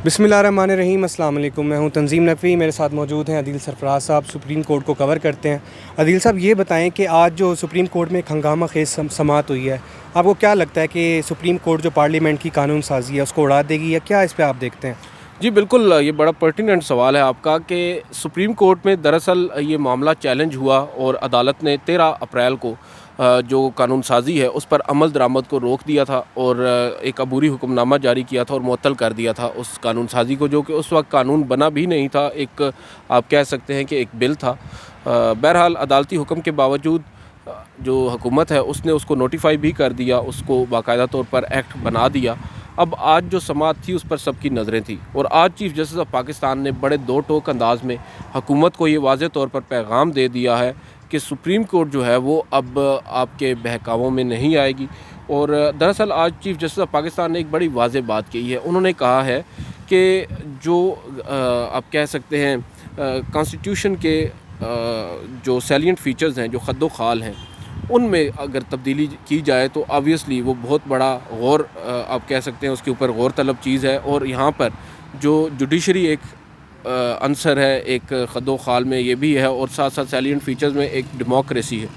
बिस्मिल्लाहिर्रहमानिर्रहीम। अस्सलाम वालेकुम। मैं हूं तंजीम नकवी, मेरे साथ मौजूद हैं अदील सरफराज साहब, सुप्रीम कोर्ट को कवर करते हैं। अदील साहब, ये बताएं कि आज जो सुप्रीम कोर्ट में एक हंगामा खेज समाअत हुई है, आपको क्या लगता है कि सुप्रीम कोर्ट जो पार्लियामेंट की कानून साजी है उसको उड़ा देगी, या क्या इस पर आप देखते हैं? जी बिल्कुल, ये बड़ा पर्टिनेंट सवाल है आपका कि सुप्रीम कोर्ट में दरअसल ये मामला चैलेंज हुआ और अदालत ने 13 अप्रैल को जो कानून साजी है उस पर अमल दरामद को रोक दिया था और एक अबूरी हुक्मनामा जारी किया था और मुअत्तल कर दिया था उस कानून साजी को, जो कि उस वक्त कानून बना भी नहीं था, एक आप कह सकते हैं कि एक बिल था। बहरहाल अदालती हुक्म के बावजूद जो हुकूमत है उसने उसको नोटिफाई भी कर दिया, उसको बाकायदा तौर पर एक्ट बना दिया। अब आज जो समाअत थी उस पर सबकी नज़रें थी और आज चीफ़ जस्टिस ऑफ पाकिस्तान ने बड़े दो टोक अंदाज में हुकूमत को ये वाज़े तौर पर पैगाम दे दिया है कि सुप्रीम कोर्ट जो है वो अब आपके बहकावों में नहीं आएगी। और दरअसल आज चीफ़ जस्टिस ऑफ पाकिस्तान ने एक बड़ी वाज़ेह बात कही है। उन्होंने कहा है कि जो आप कह सकते हैं कॉन्स्टिट्यूशन के जो सैलिएंट फ़ीचर्स हैं, जो खद्दो खाल हैं, उनमें अगर तब्दीली की जाए तो ऑब्वियसली वो बहुत बड़ा गौर आप कह सकते हैं उसके ऊपर गौर तलब चीज़ है। और यहाँ पर जो जुडिशरी एक अंसर है, एक खद्दो खाल में ये भी है और साथ साथ सैलिएंट फ़ीचर्स में एक डेमोक्रेसी है।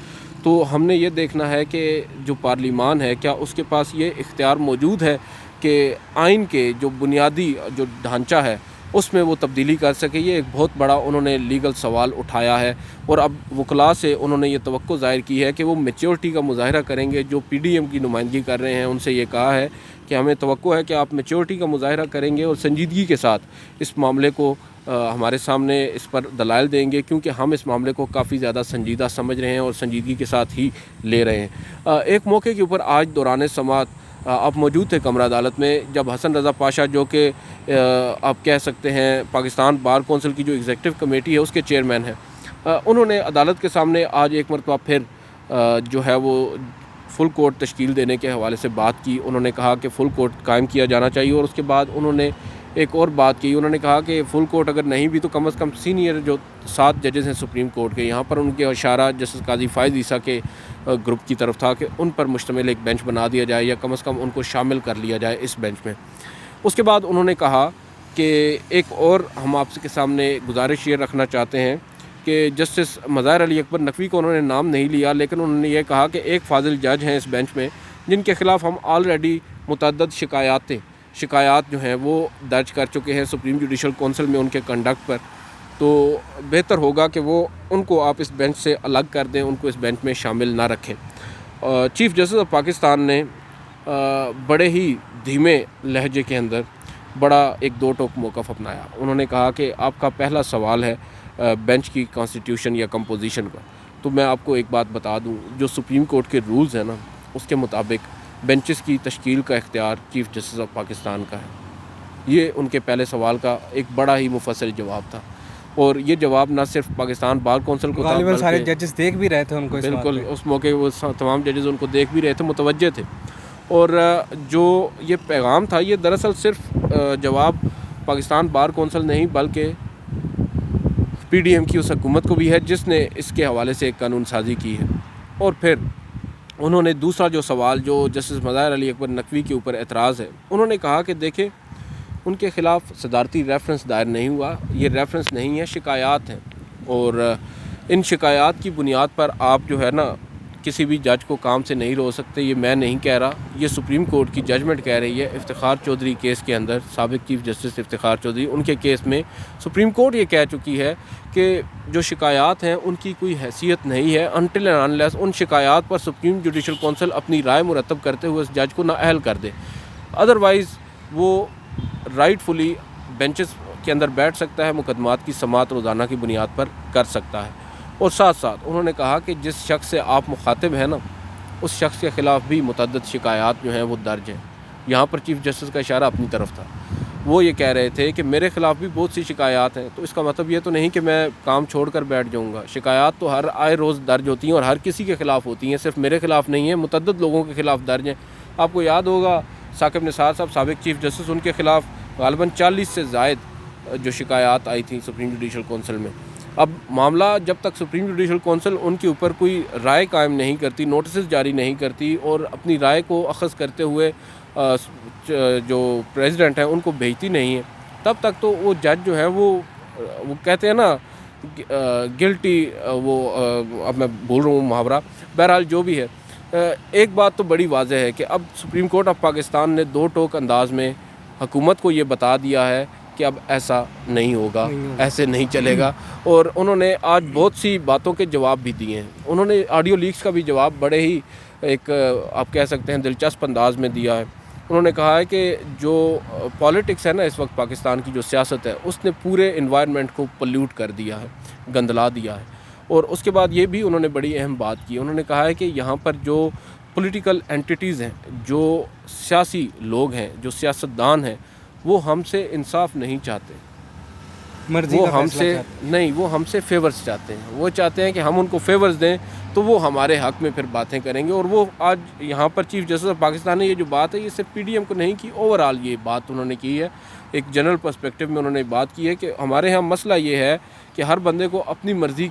तो हमने ये देखना है कि जो पार्लिमान है क्या उसके पास ये इख्तियार मौजूद है कि आइन के जो बुनियादी जो ढांचा है उसमें वो तब्दीली कर सके। ये एक बहुत बड़ा उन्होंने लीगल सवाल उठाया है और अब वकला से उन्होंने ये तवक्को ज़ाहिर की है कि वो मैच्योरिटी का मुज़ाहरा करेंगे। जो पीडीएम की नुमाइंदगी कर रहे हैं उनसे ये कहा है कि हमें तवक्को है कि आप मैच्योरिटी का मुज़ाहरा करेंगे और संजीदगी के साथ इस मामले को हमारे सामने इस पर दलाइल देंगे, क्योंकि हम इस मामले को काफ़ी ज़्यादा संजीदा समझ रहे हैं और संजीदगी के साथ ही ले रहे हैं। एक मौके के ऊपर आज दौरान समाअत आप मौजूद थे कमरा अदालत में, जब हसन रज़ा पाशा जो कि आप कह सकते हैं पाकिस्तान बार कौंसिल की जो एग्जीक्यूटिव कमेटी है उसके चेयरमैन हैं, उन्होंने अदालत के सामने आज एक मरतबा फिर जो है वो फुल कोर्ट तश्कील देने के हवाले से बात की। उन्होंने कहा कि फुल कोर्ट कायम किया जाना चाहिए और उसके बाद उन्होंने एक और बात की। उन्होंने कहा कि फुल कोर्ट अगर नहीं भी तो कम से कम सीनियर जो 7 जजेस हैं सुप्रीम कोर्ट के, यहाँ पर उनके इशारा जस्टिस काजी फ़ाइज़ ईसा के ग्रुप की तरफ था कि उन पर मुश्तमिल एक बेंच बना दिया जाए या कम से कम उनको शामिल कर लिया जाए इस बेंच में। उसके बाद उन्होंने कहा कि एक और हम आपके सामने गुजारिश ये रखना चाहते हैं कि जस्टिस मज़ाहिर अली अकबर नकवी को उन्होंने नाम नहीं लिया, लेकिन उन्होंने ये कहा कि एक फाजिल जज हैं इस बेंच में जिनके ख़िलाफ़ हम ऑलरेडी मुतअद्दिद शिकायत जो हैं वो दर्ज कर चुके हैं सुप्रीम जुडिशल कौंसिल में उनके कंडक्ट पर। तो बेहतर होगा कि वो उनको आप इस बेंच से अलग कर दें, उनको इस बेंच में शामिल ना रखें। चीफ़ जस्टिस ऑफ पाकिस्तान ने बड़े ही धीमे लहजे के अंदर बड़ा एक दो टोक मौक़िफ़ अपनाया। उन्होंने कहा कि आपका पहला सवाल है बेंच की कॉन्स्टिट्यूशन या कंपोजिशन का। तो मैं आपको एक बात बता दूं, जो सुप्रीम कोर्ट के रूल्स हैं ना, उसके मुताबिक बेंचेस की तश्कील का इख्तियार चीफ़ जस्टिस ऑफ पाकिस्तान का है। ये उनके पहले सवाल का एक बड़ा ही मुफस्सल जवाब था और ये जवाब ना सिर्फ पाकिस्तान बार कौंसिल को था, सारे जजेस देख भी रहे थे उनको। बिल्कुल, उस मौके वो तमाम जजेस उनको देख भी रहे थे, मुतवज्जे थे। और जो ये पैगाम था ये दरअसल सिर्फ जवाब पाकिस्तान बार कौंसिल नहीं बल्कि पीडीएम की उस हुकूमत को भी है जिसने इसके हवाले से एक कानून साजी की है। और फिर उन्होंने दूसरा जो सवाल जो जस्टिस मज़ाहिर अली अकबर नकवी के ऊपर एतराज़ है, उन्होंने कहा कि देखें उनके ख़िलाफ़ सदारती रेफरेंस दायर नहीं हुआ, ये रेफरेंस नहीं है, शिकायत हैं और इन शिकायत की बुनियाद पर आप जो है ना किसी भी जज को काम से नहीं रोक सकते। ये मैं नहीं कह रहा, ये सुप्रीम कोर्ट की जजमेंट कह रही है। इफ्तिखार चौधरी केस के अंदर साबिक़ चीफ़ जस्टिस इफ्तिखार चौधरी, उनके केस में सुप्रीम कोर्ट ये कह चुकी है कि जो शिकायत हैं उनकी कोई हैसियत नहीं है अनटिल एंड अनलेस उन शिकायत पर सुप्रीम जुडिशल कौंसिल अपनी राय मुरतब करते हुए उस जज को नाअहल कर दे। अदरवाइज़ वो राइटफुली बेंचेस के अंदर बैठ सकता है, मुकदमात की समाअत रोज़ाना की बुनियाद पर कर सकता है। और साथ साथ उन्होंने कहा कि जिस शख्स से आप मुखातिब हैं ना, उस शख्स के ख़िलाफ़ भी मुतअद्दिद शिकायत जो हैं वो दर्ज हैं। यहाँ पर चीफ़ जस्टिस का इशारा अपनी तरफ था। वो ये कह रहे थे कि मेरे ख़िलाफ़ भी बहुत सी शिकायत हैं, तो इसका मतलब ये तो नहीं कि मैं काम छोड़ कर बैठ जाऊँगा। शिकायत तो हर आए रोज़ दर्ज होती हैं और हर किसी के ख़िलाफ़ होती हैं, सिर्फ मेरे ख़िलाफ़ नहीं है, मुतअद्दिद लोगों के ख़िलाफ़ दर्ज हैं। आपको याद होगा साकिब निसार साहब साबिक़ चीफ़ जस्टिस, उनके ख़िलाफ़ ग़ालिबन 40 से ज़ायद जो शिकायत आई थी सुप्रीम जुडिशल कौंसिल में। अब मामला जब तक सुप्रीम जुडिशल कौंसिल उनके ऊपर कोई राय कायम नहीं करती, नोटिस जारी नहीं करती और अपनी राय को अखज़ करते हुए जो प्रेसिडेंट हैं उनको भेजती नहीं है, تب تک تو وہ جج جو ہے وہ کہتے ہیں نا گلٹی، وہ اب میں بول رہا ہوں محاورہ، بہرحال جو بھی ہے، ایک بات تو بڑی واضح ہے کہ اب سپریم کورٹ آف پاکستان نے دو ٹوک انداز میں حکومت کو یہ بتا دیا ہے کہ اب ایسا نہیں ہوگا، ایسے نہیں چلے گا، اور انہوں نے آج بہت سی باتوں کے جواب بھی دیے ہیں۔ انہوں نے آڈیو لیکس کا بھی جواب بڑے ہی ایک آپ کہہ سکتے ہیں دلچسپ انداز میں دیا ہے۔ انہوں نے کہا ہے کہ جو پالیٹکس ہے نا اس وقت پاکستان کی جو سیاست ہے، اس نے پورے انوائرمنٹ کو پلیوٹ کر دیا ہے، گندلا دیا ہے۔ اور اس کے بعد یہ بھی انہوں نے بڑی اہم بات کی، انہوں نے کہا ہے کہ یہاں پر جو پولیٹیکل اینٹیٹیز ہیں، جو سیاسی لوگ ہیں، جو سیاستدان ہیں، وہ ہم سے انصاف نہیں چاہتے، مرضی وہ کا ہم فیصلہ سے چاہتے ہیں۔ نہیں، وہ ہم سے فیورز چاہتے ہیں، وہ چاہتے ہیں کہ ہم ان کو فیورز دیں تو وہ ہمارے حق میں پھر باتیں کریں گے۔ اور وہ آج یہاں پر چیف جسٹس آف پاکستان نے یہ جو بات ہے، یہ صرف پی ڈی ایم کو نہیں کی، اوور آل یہ بات انہوں نے کی ہے، ایک جنرل پرسپیکٹیو میں انہوں نے بات کی ہے کہ ہمارے ہاں مسئلہ یہ ہے کہ ہر بندے کو اپنی مرضی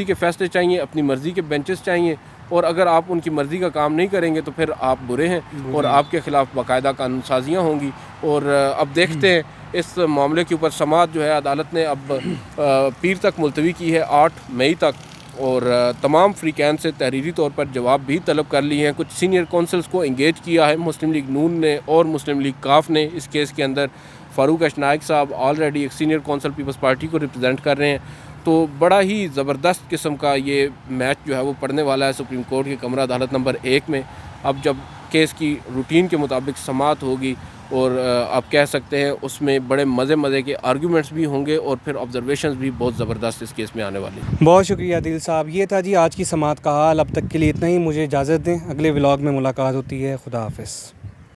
کے فیصلے چاہیے، اپنی مرضی کے بینچز چاہیے، اور اگر آپ ان کی مرضی کا کام نہیں کریں گے تو پھر آپ برے ہیں اور آپ کے خلاف باقاعدہ قانون سازیاں ہوں گی۔ اور اب دیکھتے ہیں اس معاملے کے اوپر سماعت جو ہے عدالت نے اب پیر تک ملتوی کی ہے، 8 مئی تک، اور تمام فریقین سے تحریری طور پر جواب بھی طلب کر لیے ہیں۔ کچھ سینئر کونسلز کو انگیج کیا ہے مسلم لیگ نون نے اور مسلم لیگ کاف نے اس کیس کے اندر۔ فاروق اشنائک صاحب آلریڈی ایک سینئر کونسل پیپلز پارٹی کو ریپرزینٹ کر رہے ہیں، تو بڑا ہی زبردست قسم کا یہ میچ جو ہے وہ پڑنے والا ہے سپریم کورٹ کے کمرہ عدالت نمبر 1 میں۔ اب جب کیس کی روٹین کے مطابق سماعت ہوگی، اور آپ کہہ سکتے ہیں اس میں بڑے مزے کے آرگیومنٹس بھی ہوں گے، اور پھر آبزرویشنز بھی بہت زبردست اس کیس میں آنے والی ہیں۔ بہت شکریہ عادل صاحب، یہ تھا جی آج کی سماعت کا حال۔ اب تک کے لیے اتنا ہی، مجھے اجازت دیں، اگلے ولاگ میں ملاقات ہوتی ہے۔ خدا حافظ۔